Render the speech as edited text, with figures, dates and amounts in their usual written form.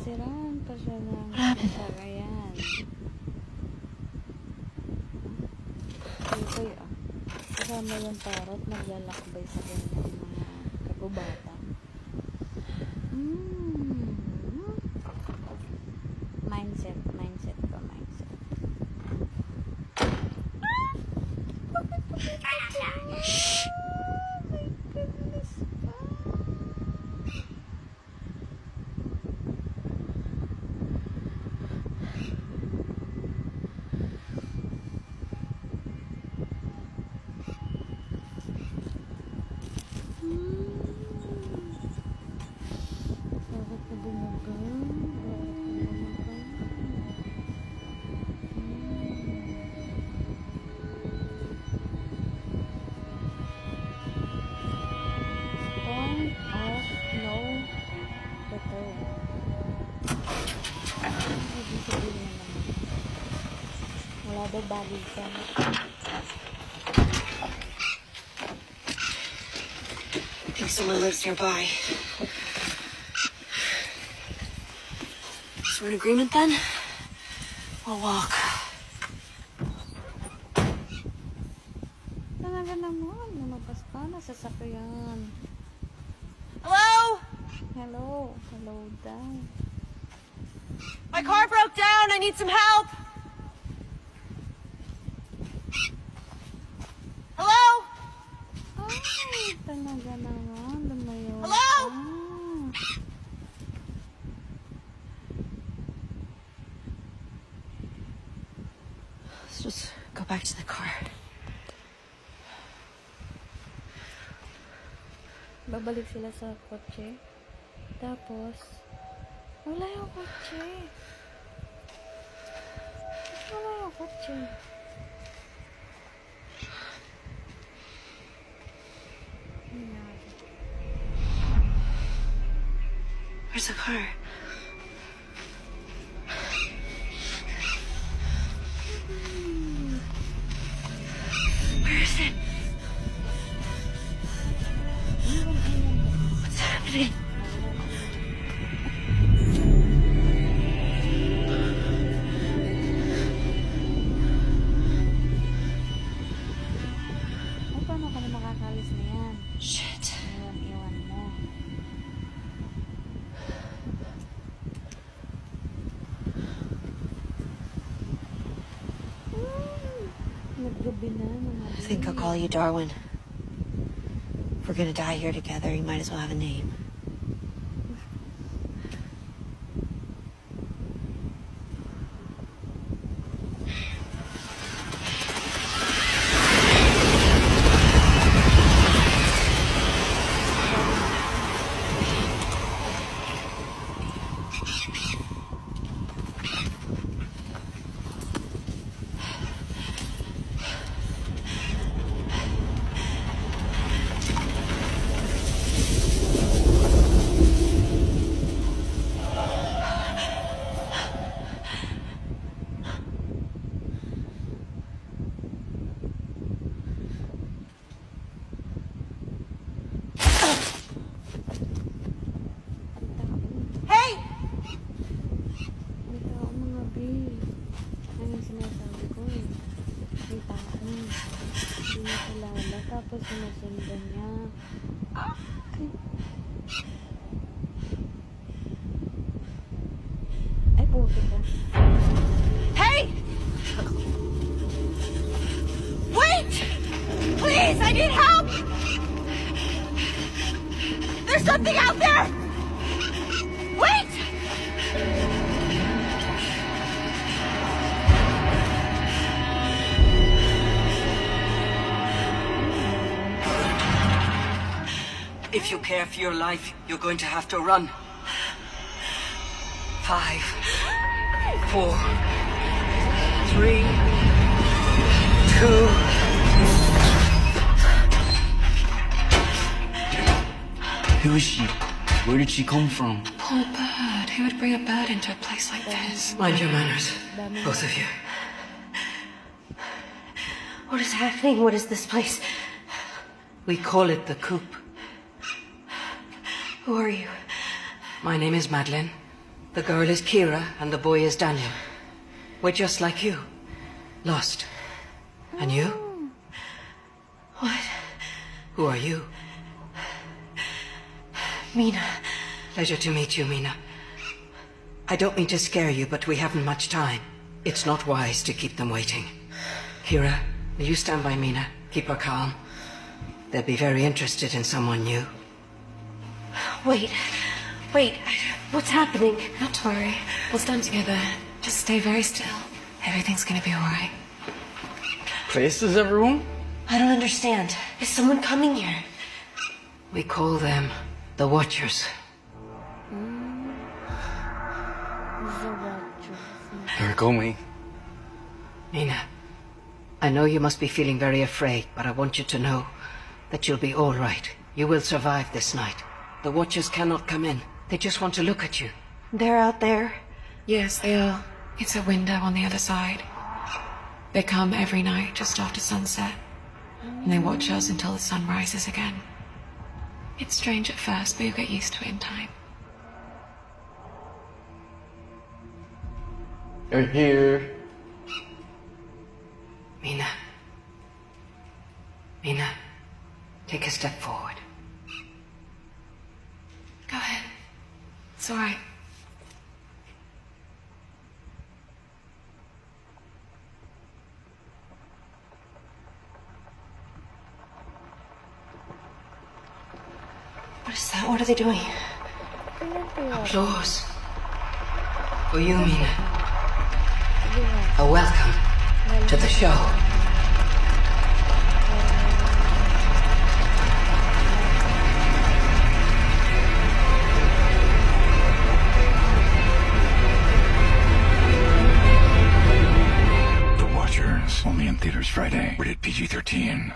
Nasiraan pa siya ng sasakyan. Okay, kasama yung parot, naglalakbay sa kanyang mga kagubata. Mindset ko, mindset. Shh! My goodness. Bakit ka bumagal? Wala daw balikan. I think someone lives nearby. Is there an agreement then? We'll walk. Talaga naman, lumabas pa na sasakyan. Hello? Hello daw. My car broke down. I need some help. Hello? Ay, talaga naman, lumayo. Hello? Let's just go back to the car. Babalik sila sa kotse. Tapos, wala yung kotse. Where's the car? Where is it? What's happening? Ay, paano ka na makakalis na yan? Shit. Iwan mo. Naggabi na naman. I think I'll call you Darwin. If we're gonna die here together, you might as well have a name. Tapos sinusundan niya. Ay, puto ka. Hey! Wait! Please, I need help! There's something out there! Wait! If you care for your life, you're going to have to run. 5, 4, 3, 2. Who is she? Where did she come from? Poor bird. Who would bring a bird into a place like this? Mind your manners, both of you. What is happening? What is this place? We call it the Coop. Who are you? My name is Madeleine. The girl is Kira and the boy is Daniel. We're just like you. Lost. And you? What? Who are you? Mina. Pleasure to meet you, Mina. I don't mean to scare you, but we haven't much time. It's not wise to keep them waiting. Kira, will you stand by Mina? Keep her calm. They'll be very interested in someone new. Wait. What's happening? Not to worry. We'll stand together. Just stay very still. Everything's gonna be alright. Places, everyone? I don't understand. Is someone coming here? We call them the Watchers. The Watchers. Here, go me. Mina, I know you must be feeling very afraid, but I want you to know that you'll be all right. You will survive this night. The Watchers cannot come in. They just want to look at you. They're out there. Yes, they are. It's a window on the other side. They come every night just after sunset. And they watch us until the sun rises again. It's strange at first, but you'll get used to it in time. You're here. Mina. Mina, take a step forward. Go ahead. It's alright. What is that? What are they doing? Applause. For you, Mina. Sige nga. A welcome to the show. The Watchers, only in theaters Friday. Rated PG-13.